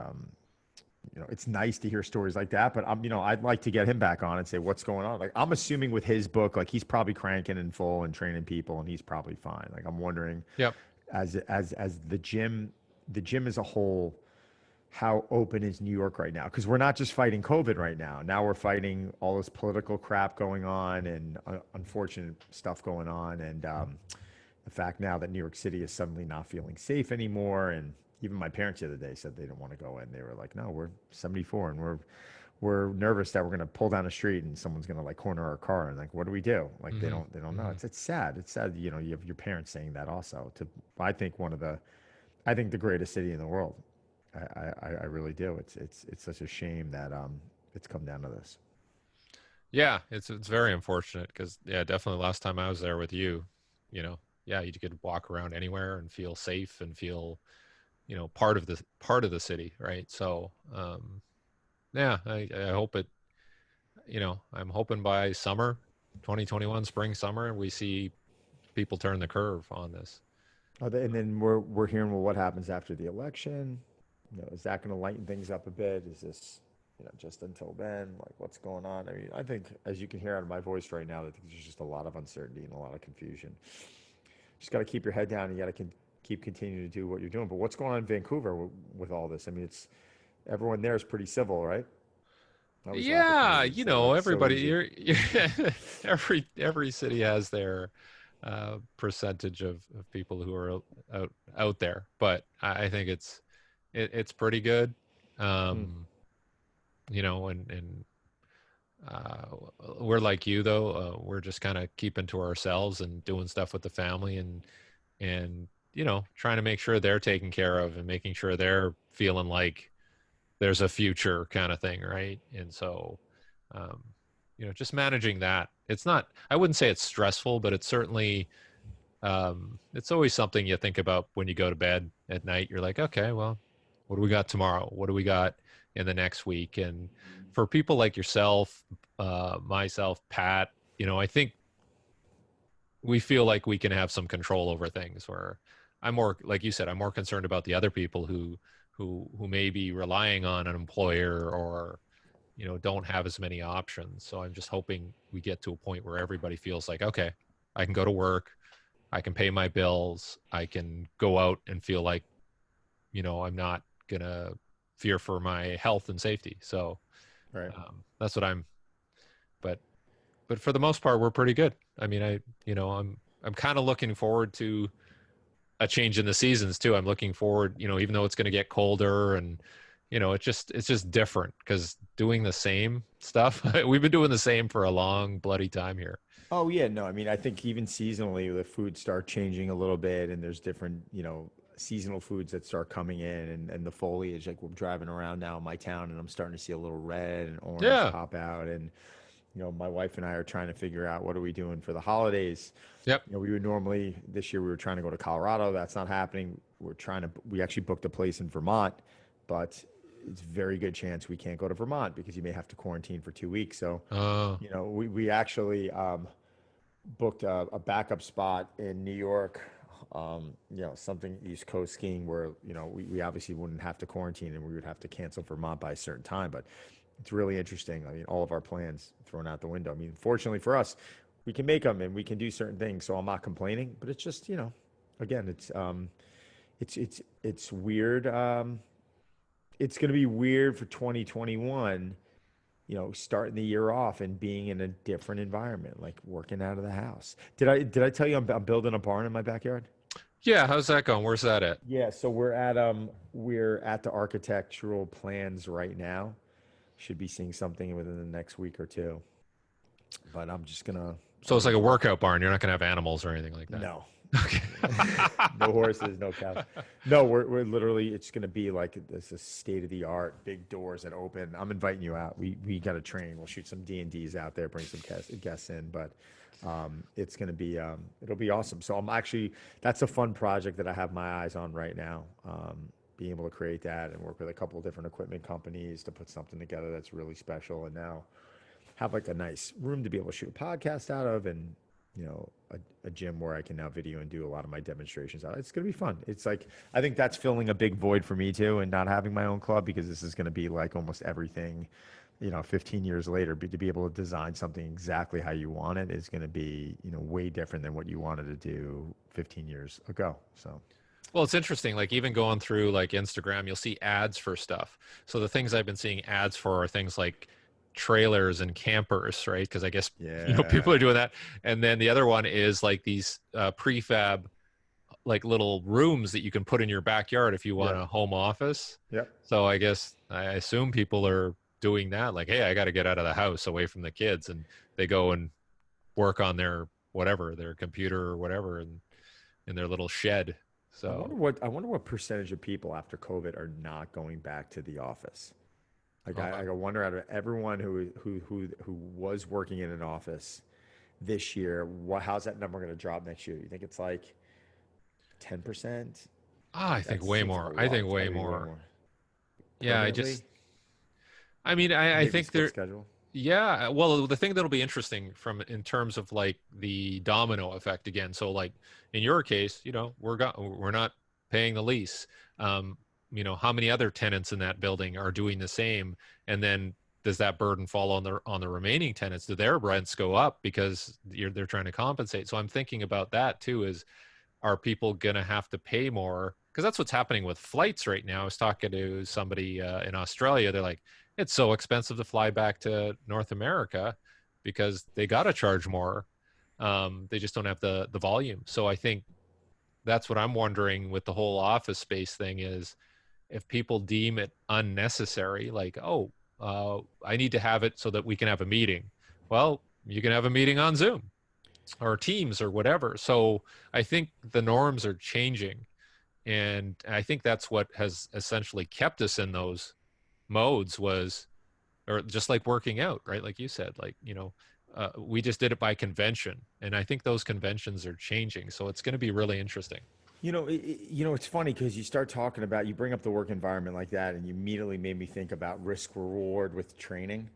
it's nice to hear stories like that. But I'd like to get him back on and say what's going on. Like I'm assuming with his book, like he's probably cranking in full and training people, and he's probably fine. Like I'm wondering, Yep. as the gym as a whole, how open is New York right now? Because we're not just fighting COVID right now. Now we're fighting all this political crap going on and unfortunate stuff going on, and the fact now that New York City is suddenly not feeling safe anymore. And even my parents the other day said they didn't want to go in. They were like, "No, we're 74 and we're nervous that we're going to pull down a street and someone's going to like corner our car, and like what do we do?" Like they Hmm. don't know. Hmm. It's sad. It's sad. You have your parents saying that also. To I think the greatest city in the world. I really do. It's such a shame that it's come down to this. Yeah, it's very unfortunate because, yeah, definitely last time I was there with you, you know, yeah, you could walk around anywhere and feel safe and feel, part of the city, right? So, yeah, I hope it, I'm hoping by summer, 2021, spring, summer, we see people turn the curve on this. And then we're hearing, well, what happens after the election? Is that going to lighten things up a bit? Is this just until then? Like what's going on? I mean, I think as you can hear out of my voice right now, that there's just a lot of uncertainty and a lot of confusion. Just got to keep your head down. You got to keep keep continuing to do what you're doing. But what's going on in Vancouver with all this? I mean, it's everyone there is pretty civil, right? I always laugh at Yeah, Canadians. you They're know, like so everybody, easy. every city has their percentage of people who are out there, but I think it's pretty good. Hmm. Um, you know, and uh, we're like you though. We're just kind of keeping to ourselves and doing stuff with the family and you know, trying to make sure they're taken care of and making sure they're feeling like there's a future kind of thing, right? And so, um, you know, just managing that. It's not, I wouldn't say it's stressful, but it's certainly, it's always something you think about when you go to bed at night. You're like, okay, well, what do we got tomorrow? What do we got in the next week? And for people like yourself, myself, Pat, you know, I think we feel like we can have some control over things where I'm more, like you said, I'm more concerned about the other people who may be relying on an employer or, you know, don't have as many options. So I'm just hoping we get to a point where everybody feels like, okay, I can go to work, I can pay my bills, I can go out and feel like, you know, I'm not gonna fear for my health and safety. So Right. that's what I'm. But for the most part, we're pretty good. I mean, you know, I'm kind of looking forward to a change in the seasons too. I'm looking forward, you know, even though it's going to get colder and, you know, it's just different because doing the same stuff, we've been doing the same for a long bloody time here. Oh yeah, no, I mean, I think even seasonally the foods start changing a little bit, and there's different, seasonal foods that start coming in, and the foliage. Like we're driving around now in my town, and I'm starting to see a little red and orange Yeah. pop out, and my wife and I are trying to figure out what are we doing for the holidays. Yep. We would normally this year we were trying to go to Colorado. That's not happening. We actually booked a place in Vermont, but it's a very good chance we can't go to Vermont because you may have to quarantine for 2 weeks. So, Uh, we actually booked a backup spot in New York, something East Coast skiing where, we obviously wouldn't have to quarantine and we would have to cancel Vermont by a certain time. But it's really interesting. I mean, all of our plans thrown out the window. I mean, fortunately for us, we can make them and we can do certain things. So I'm not complaining, but it's just, again, it's weird. It's going to be weird for 2021, starting the year off and being in a different environment, like working out of the house. Did I tell you I'm building a barn in my backyard? yeah. How's that going? Where's that at? Yeah, so we're at the architectural plans right now. Should be seeing something within the next week or two. But So I'm it's gonna like a drop. workout barn. You're not gonna have animals or anything like that. No, Okay. no horses, no cows. No, we're literally. It's gonna be like this is state of the art, big doors that open. I'm inviting you out. We got to train. We'll shoot some D&Ds out there, bring some guests in. But it's gonna be it'll be awesome. So that's a fun project that I have my eyes on right now. Being able to create that and work with a couple of different equipment companies to put something together that's really special, and now have like a nice room to be able to shoot a podcast out of, and a gym where I can now video and do a lot of my demonstrations out. It's going to be fun. It's like I think that's filling a big void for me too, and not having my own club, because this is going to be like almost everything. 15 years later, to be able to design something exactly how you want it is going to be way different than what you wanted to do 15 years ago. So Well, it's interesting. Like even going through like Instagram, you'll see ads for stuff. So the things I've been seeing ads for are things like trailers and campers, right? Because I guess you know people yeah, are doing that. And then the other one is like these prefab like little rooms that you can put in your backyard if you want yep, a home office. yep. So I guess I assume people are doing that. Like, hey, I got to get out of the house away from the kids, and they go and work on their whatever, their computer or whatever, in their little shed. So I wonder what percentage of people after COVID are not going back to the office. Like uh, I wonder, out of everyone who was working in an office this year, how's that number going to drop next year? You think it's like 10%? I think That way seems like a more. I lot. think It's got way to be way more. more. Yeah, Permanently, I mean, I maybe think split there, schedule. yeah. Well, the thing that'll be interesting in terms of like the domino effect again. So like in your case, you know, we're not paying the lease. Um, you know, how many other tenants in that building are doing the same? And then does that burden fall on the remaining tenants? Do their rents go up because they're trying to compensate? So I'm thinking about that too, is are people going to have to pay more? Because that's what's happening with flights right now. I was talking to somebody in Australia. They're like, it's so expensive to fly back to North America because they got to charge more. They just don't have the volume. So I think that's what I'm wondering with the whole office space thing is if people deem it unnecessary, like, oh, I need to have it so that we can have a meeting. Well, you can have a meeting on Zoom or Teams or whatever. So I think the norms are changing. And I think that's what has essentially kept us in those modes was, or just like working out, right? Like you said, like, we just did it by convention. And I think those conventions are changing. So it's going to be really interesting. It's funny because you start talking about, you bring up the work environment like that, and you immediately made me think about risk reward with training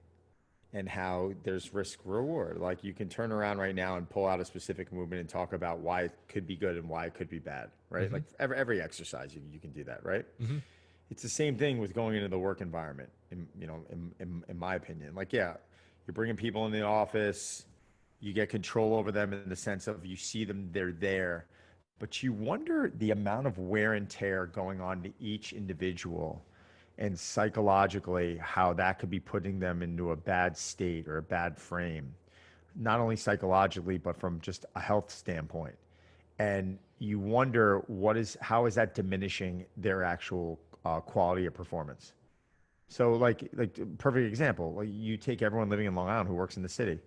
and how there's risk reward. Like you can turn around right now and pull out a specific movement and talk about why it could be good and why it could be bad, right? Mm-hmm. Like every exercise, you can do that, right? Mm-hmm. It's the same thing with going into the work environment, in my opinion. Like, yeah, you're bringing people in the office, you get control over them in the sense of you see them, they're there, but you wonder the amount of wear and tear going on to each individual and psychologically how that could be putting them into a bad state or a bad frame, not only psychologically, but from just a health standpoint. And you wonder how is that diminishing their actual quality of performance. So like perfect example, like you take everyone living in Long Island who works in the city,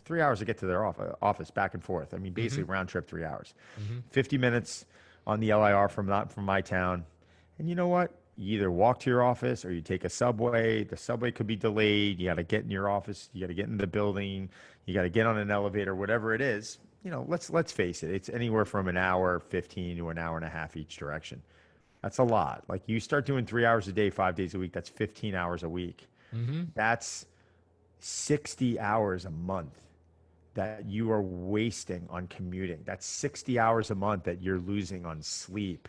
3 hours to get to their office back and forth. I mean, Mm-hmm. basically round trip 3 hours, Mm-hmm. 50 minutes on the LIR from my town. And you know what? You either walk to your office or you take a subway. The subway could be delayed. You got to get in your office. You got to get in the building. You got to get on an elevator, whatever it is. Let's face it. It's anywhere from an hour 15 to an hour and a half each direction. That's a lot. Like you start doing 3 hours a day, 5 days a week. That's 15 hours a week. Mm-hmm. That's 60 hours a month that you are wasting on commuting. That's 60 hours a month that you're losing on sleep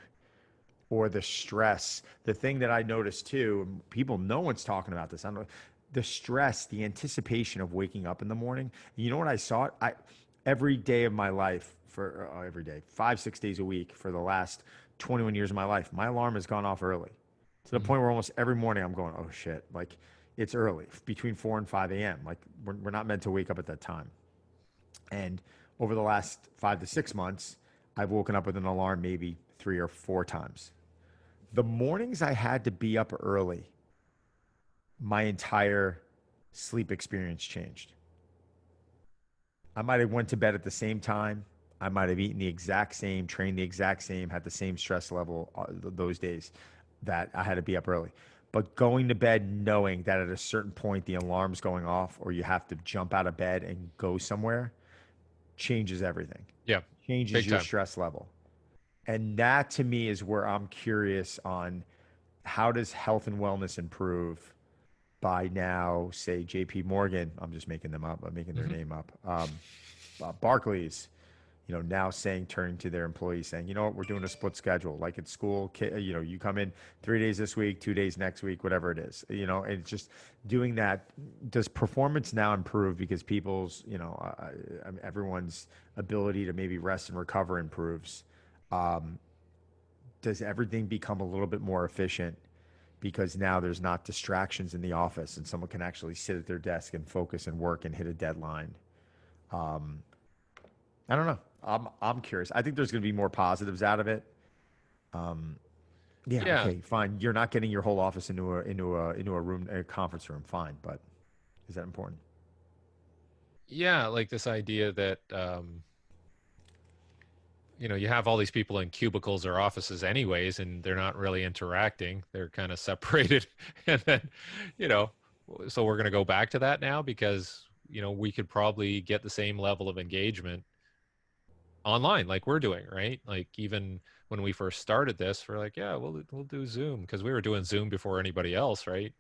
or the stress. The thing that I noticed too, people, no one's talking about this. I don't know, the stress, the anticipation of waking up in the morning. You know what I saw? Every day of my life for every day, 5, 6 days a week for the last 21 years of my life, my alarm has gone off early to the Mm-hmm. point where almost every morning I'm going, oh shit, like it's early between 4 and 5 a.m. Like we're not meant to wake up at that time. And over the last 5 to 6 months, I've woken up with an alarm maybe 3 or 4 times. The mornings I had to be up early, my entire sleep experience changed. I might have went to bed at the same time. I might have eaten the exact same, trained the exact same, had the same stress level those days that I had to be up early. But going to bed knowing that at a certain point the alarm's going off or you have to jump out of bed and go somewhere changes everything, Yeah. changes Big your time. stress level. And that to me is where I'm curious on how does health and wellness improve by now, say JP Morgan, I'm just making them up, I'm making their Mm-hmm. name up. Barclays, now saying, turning to their employees saying, you know what, we're doing a split schedule. Like at school, you come in 3 days this week, 2 days next week, whatever it is, and it's just doing that. Does performance now improve because people's, everyone's ability to maybe rest and recover improves? Um, does everything become a little bit more efficient because now there's not distractions in the office and someone can actually sit at their desk and focus and work and hit a deadline? Um, I don't know. I'm curious. I think there's going to be more positives out of it. Um, yeah, Yeah. okay, fine. You're not getting your whole office into a room, a conference room, fine, but is that important? Yeah. Like this idea that, you have all these people in cubicles or offices anyways, and they're not really interacting. They're kind of separated. And then, you know, so we're going to go back to that now because, we could probably get the same level of engagement online like we're doing, right? Like even when we first started this, we're like, yeah, we'll do Zoom because we were doing Zoom before anybody else, right?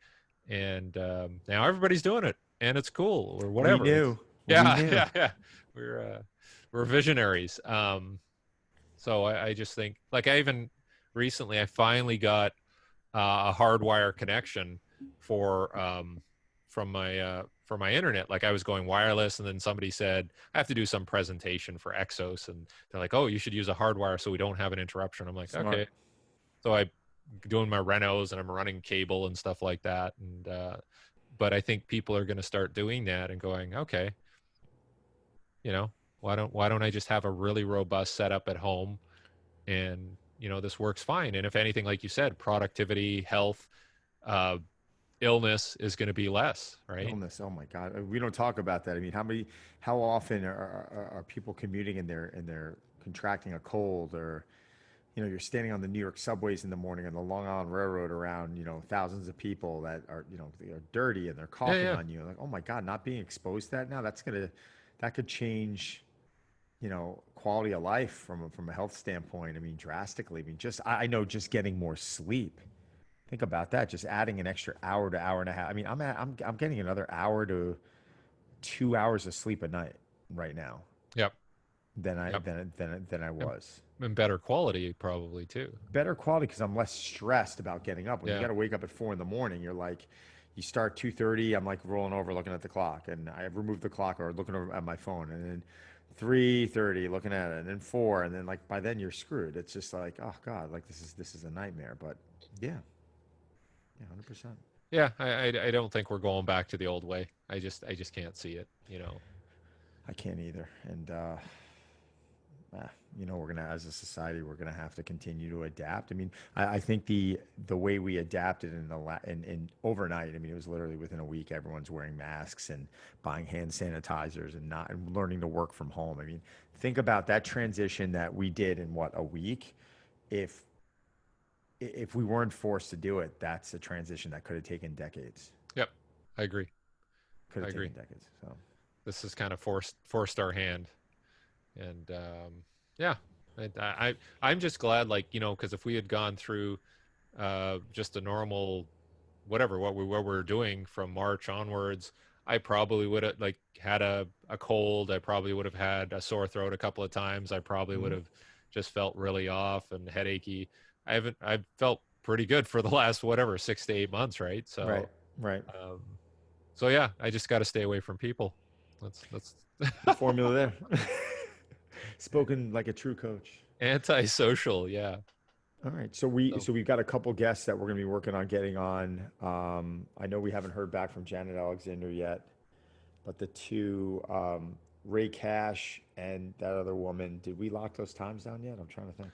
And now everybody's doing it and it's cool or We whatever. It's knew. We yeah, knew. yeah. We're uh we're visionaries. So I just think like I even recently I finally got a hardwire connection for for my internet. Like I was going wireless, and then somebody said I have to do some presentation for Exos, and they're like, "Oh, you should use a hardwire so we don't have an interruption." I'm like, Smart. "Okay." So I doing my renos and I'm running cable and stuff like that, and but I think people are going to start doing that and going, "Okay, you know, why don't I just have a really robust setup at home, and this works fine." And if anything, like you said, productivity, health, uh, illness is going to be less, right? Illness. Oh my God. We don't talk about that. I mean, how often are people commuting and they're contracting a cold, or, you're standing on the New York subways in the morning and the Long Island Railroad around, thousands of people that are, they are dirty and they're Yeah, coughing yeah, on you. Like, oh my God, not being exposed to that now, that could change, quality of life from a health standpoint. I mean, drastically. I mean, I know just getting more sleep. Think about that. Just adding an extra hour to hour and a half. I mean, I'm getting another hour to 2 hours of sleep a night right now yep, than I yep, than I yep. was. And better quality probably too. Better quality because I'm less stressed about getting up. When you Yeah, got to wake up at 4 in the morning, you're like, you start 2:30. I'm like rolling over, looking at the clock, and I removed the clock or looking over at my phone, and then 3:30 looking at it, and then 4, and then like by then you're screwed. It's just like, oh God, like this is a nightmare. But yeah, yeah, 100%. yeah. I don't think we're going back to the old way. I just can't see it. I can't either. And we're gonna, as a society, we're gonna have to continue to adapt. I mean, I think the way we adapted in overnight. I mean, it was literally within a week. Everyone's wearing masks and buying hand sanitizers and learning to work from home. I mean, think about that transition that we did in what, a week. If if we weren't forced to do it, that's a transition that could have taken decades. Yep, I agree. Could I have agree. taken decades. So This has kind of forced our hand, and yeah, I'm just glad, like because if we had gone through just a normal whatever what we're doing from March onwards, I probably would have like had a cold. I probably would have had a sore throat a couple of times. I probably would mhm. have just felt really off and headachy. I've felt pretty good for the last whatever 6 to 8 months, right? Right, So right. um, so yeah, I just got to stay away from people. That's The formula there. Spoken like a true coach. antisocial. Yeah. All right. So we So so we've got a couple guests that we're going to be working on getting on. I know we haven't heard back from Janet Alexander yet, but the two, Ray Cash and that other woman, did we lock those times down yet? I'm trying to think.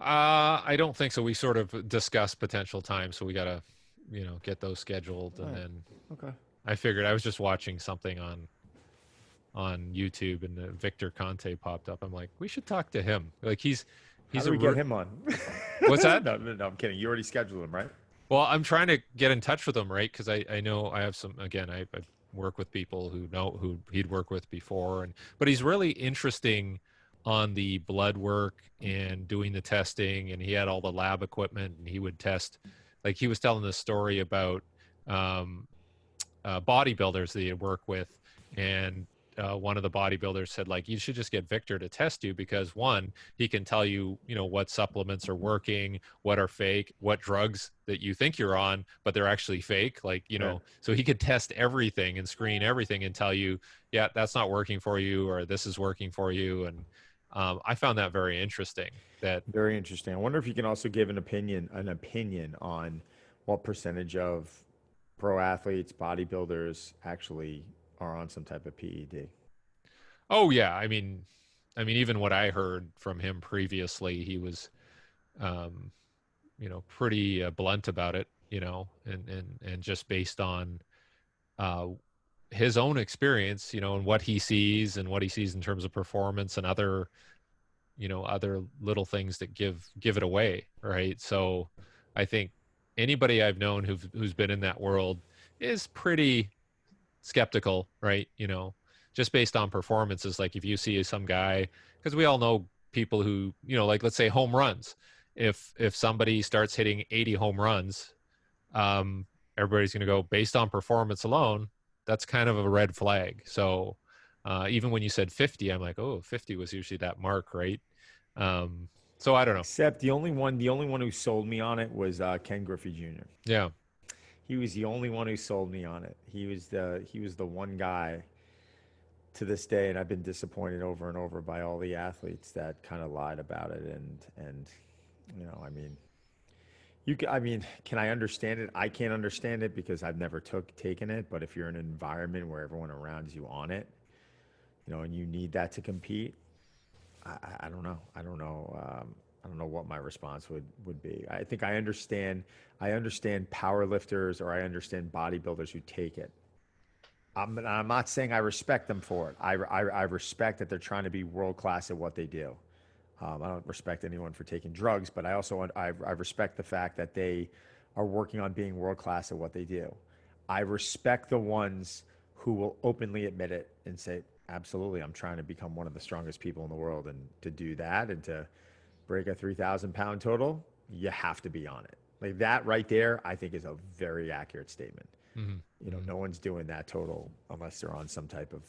I don't think so. We sort of discussed potential times, so we gotta, get those scheduled, All and right. then Okay. I figured I was just watching something on YouTube, and Victor Conte popped up. I'm like, we should talk to him. Like How he's do a we get him on? what's that? No, no, no, I'm kidding. You already scheduled him, right? Well, I'm trying to get in touch with him, right? Because I know I have some. Again, I work with people who he'd worked with before, but he's really interesting on the blood work and doing the testing, and he had all the lab equipment, and he would test. Like he was telling this story about um, bodybuilders that he work with, and one of the bodybuilders said, like, you should just get Victor to test you, because one, he can tell you, what supplements are working, what are fake, what drugs that you think you're on but they're actually fake, like, Right. so he could test everything and screen everything and tell you, yeah, that's not working for you, or this is working for you. And I found that very interesting. That Very interesting. I wonder if you can also give an opinion on what percentage of pro athletes, bodybuilders actually are on some type of PED. Oh yeah, I mean, even what I heard from him previously, he was um, pretty blunt about it, and just based on uh, his own experience, and what he sees in terms of performance and other little things that give it away, right? So I think anybody I've known who's been in that world is pretty skeptical, right? Just based on performances. Like if you see some guy, because we all know people who, like let's say home runs. If somebody starts hitting 80 home runs, everybody's going to go based on performance alone. That's kind of a red flag. So even when you said 50, I'm like, oh, 50 was usually that mark, right? Um, so I don't know. Except the only one who sold me on it was Ken Griffey Jr. Yeah, he was the only one who sold me on it. He was the one guy to this day, and I've been disappointed over and over by all the athletes that kind of lied about it. And I mean, I mean, can I understand it? I can't understand it because I've never taken it. But if you're in an environment where everyone around you on it, and you need that to compete, I don't know. I don't know. I don't know what my response would be. I think I understand. I understand power lifters, or I understand bodybuilders who take it. I'm not saying I respect them for it. I respect that they're trying to be world class at what they do. I don't respect anyone for taking drugs, but I respect the fact that they are working on being world class at what they do. I respect the ones who will openly admit it and say, absolutely, I'm trying to become one of the strongest people in the world. And to do that and to break a 3,000 pound total, you have to be on it. Like that right there, I think is a very accurate statement. Hmm. Hmm. No one's doing that total unless they're on some type of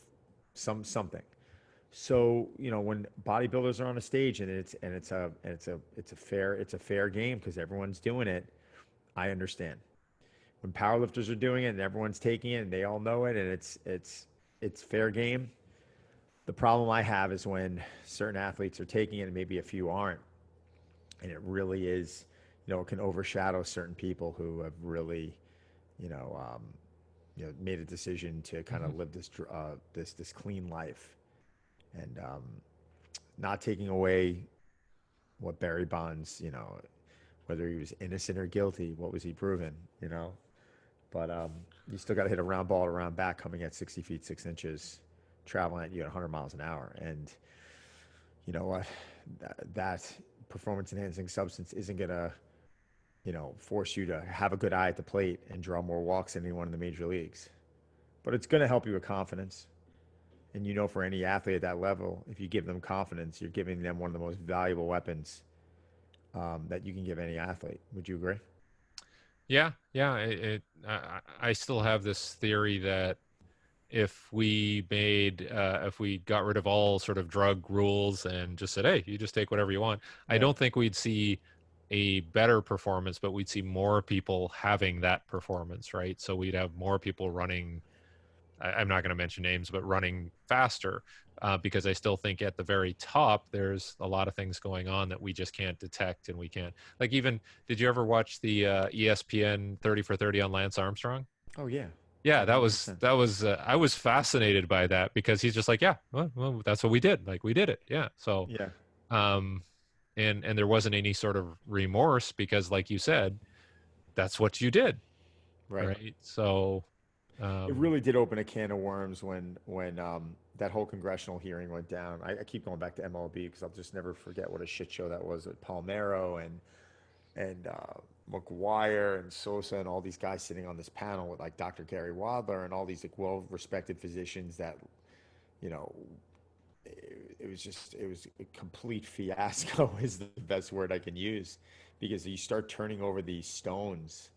something. So, when bodybuilders are on a stage and it's a fair game because everyone's doing it, I understand. When powerlifters are doing it and everyone's taking it and they all know it and it's fair game. The problem I have is when certain athletes are taking it and maybe a few aren't, and it really is, it can overshadow certain people who have really, you know, um, made a decision to kind Hmm. of live this clean life, and not taking away what Barry Bonds, whether he was innocent or guilty, what was he proven, But you still got to hit a round ball around back coming at 60 feet 6 inches, traveling at you at 100 miles an hour, and you know what, that performance enhancing substance isn't gonna force you to have a good eye at the plate and draw more walks than anyone in the major leagues. But it's going to help you with confidence. And for any athlete at that level, if you give them confidence, you're giving them one of the most valuable weapons that you can give any athlete. Would you agree? Yeah, yeah. I still have this theory that if we got rid of all sort of drug rules and just said, hey, you just take whatever you want, I Yeah. don't think we'd see a better performance, but we'd see more people having that performance, right? So we'd have more people running. I'm not going to mention names, but running faster, because I still think at the very top there's a lot of things going on that we just can't detect, and we can't, like, even, did you ever watch the ESPN 30 for 30 on Lance Armstrong? Oh yeah. Yeah, Yeah. that 100%. was I was fascinated by that because he's just like, yeah, well, that's what we did. Like, we did it. Yeah. So, Yeah. um, and there wasn't any sort of remorse because, like you said, that's what you did, Right. right? So, It um, really did open a can of worms when that whole congressional hearing went down. I keep going back to MLB because I'll just never forget what a shit show that was with Palmero and McGuire and Sosa and all these guys sitting on this panel with like Dr. Gary Wadler and all these like well-respected physicians that you know it was a complete fiasco is the best word I can use, because you start turning over these stones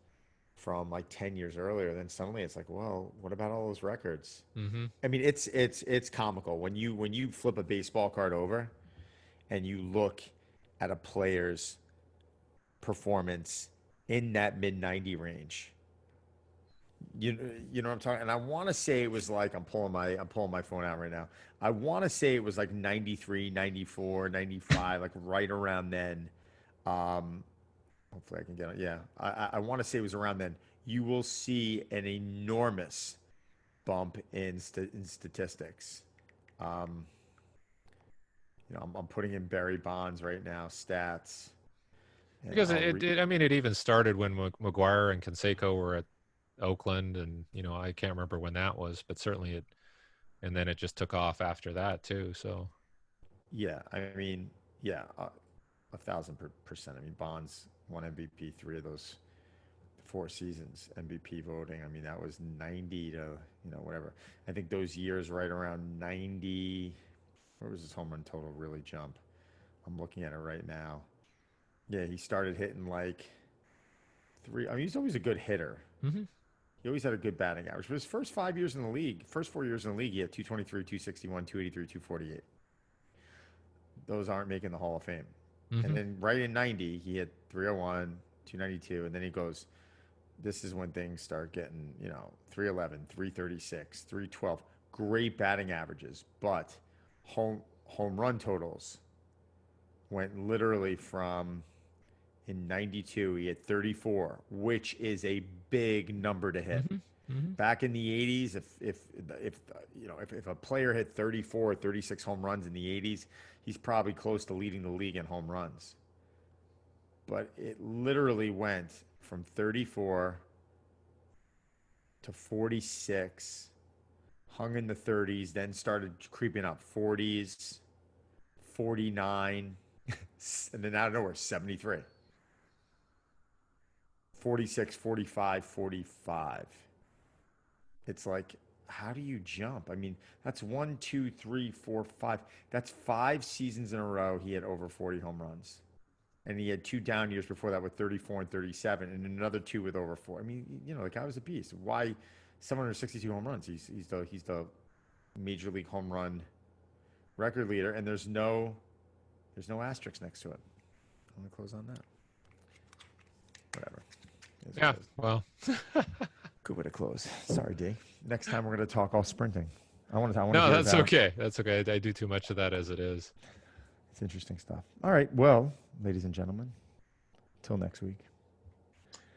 from like 10 years earlier, then suddenly it's like, well, what about all those records? hmm I mean, it's comical when you flip a baseball card over and you look at a player's performance in that mid 90 range. You you know what I'm talking, and I want to say it was like I'm pulling my phone out right now. I want to say it was like 93, 94, 95, like right around then. Um, Hopefully I can get it. Yeah, I want to say it was around then. You will see an enormous bump in statistics. Um, I'm putting in Barry Bonds right now, stats, and because I'll read. I mean, it even started when McGuire and Canseco were at Oakland, and I can't remember when that was, but certainly it, and then it just took off after that too. So, Yeah, I mean, yeah, 1,000%. I mean, Bonds won MVP 3 of those 4 seasons. MVP voting. I mean, that was 90 to whatever. I think those years right around 90. Where was his home run total really jump? I'm looking at it right now. Yeah, he started hitting like three. I mean, he's always a good hitter. hmm. He always had a good batting average. But his first 5 years in the league, first 4 years in the league, he had 223, 261, 283, 248. Those aren't making the Hall of Fame. And Hmm. then right in 90, he hit 301, 292, and then he goes this is when things start getting, 311, 336, 312. Great batting averages, but home run totals went literally from in 92 he had 34, which is a big number to hit. Hmm. Hmm. Back in the 80s, if a player hit 34 or 36 home runs in the 80s, he's probably close to leading the league in home runs. But it literally went from 34 to 46, hung in the 30s, then started creeping up 40s, 49, and then out of nowhere 73. 46, 45, 45. It's like, how do you jump? I mean, that's 1, 2, 3, 4, 5. That's 5 seasons in a row he had over 40 home runs. And he had 2 down years before that with 34 and 37, and another 2 with over 4. I mean, the guy was a beast. Why 762 home runs? He's the major league home run record leader, and there's no asterisk next to it. I'm gonna close on that. Whatever. Yeah. Well. Good way to close. Sorry, D. Next time we're going to talk all sprinting. I want to. No, that's okay. That's okay. I do too much of that as it is. It's interesting stuff. All right. Well, ladies and gentlemen, till next week.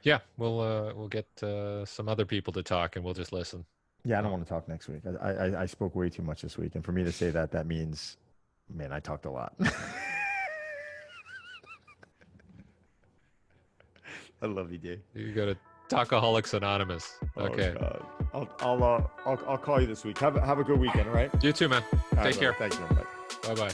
Yeah, we'll get some other people to talk, and we'll just listen. Yeah, I don't want to talk next week. I spoke way too much this week, and for me to say that means, man, I talked a lot. I love you, D. You go to Talkaholics Anonymous. Okay. Oh, God. I'll call you this week. Have a good weekend. All right. You too, man. Take care. Thank you. Bye. Bye bye.